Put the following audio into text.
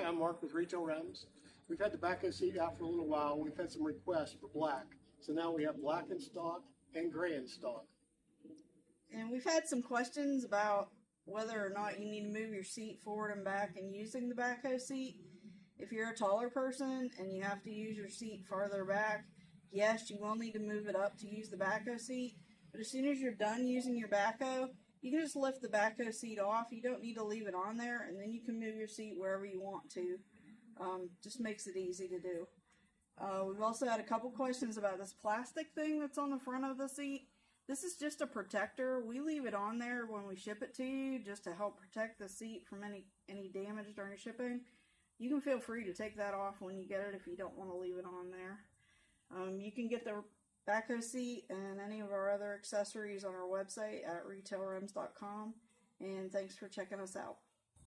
Hi, I'm Mark with Retail Rims. We've had the backhoe seat out for a little while. We've had some requests for black. So now we have black in stock and gray in stock. And we've had some questions about whether or not you need to move your seat forward and back in using the backhoe seat. If you're a taller person and you have to use your seat farther back, yes, you will need to move it up to use the backhoe seat. But as soon as you're done using your backhoe, you can just lift the backhoe seat off. You don't need to leave it on there, and then you can move your seat wherever you want to. Just makes it easy to do. We've also had a couple questions about this plastic thing that's on the front of the seat. This is just a protector. We leave it on there when we ship it to you just to help protect the seat from any damage during shipping. You can feel free to take that off when you get it if you don't want to leave it on there. You can get the backhoe seat and any of our other accessories on our website at retailrims.com. And thanks for checking us out.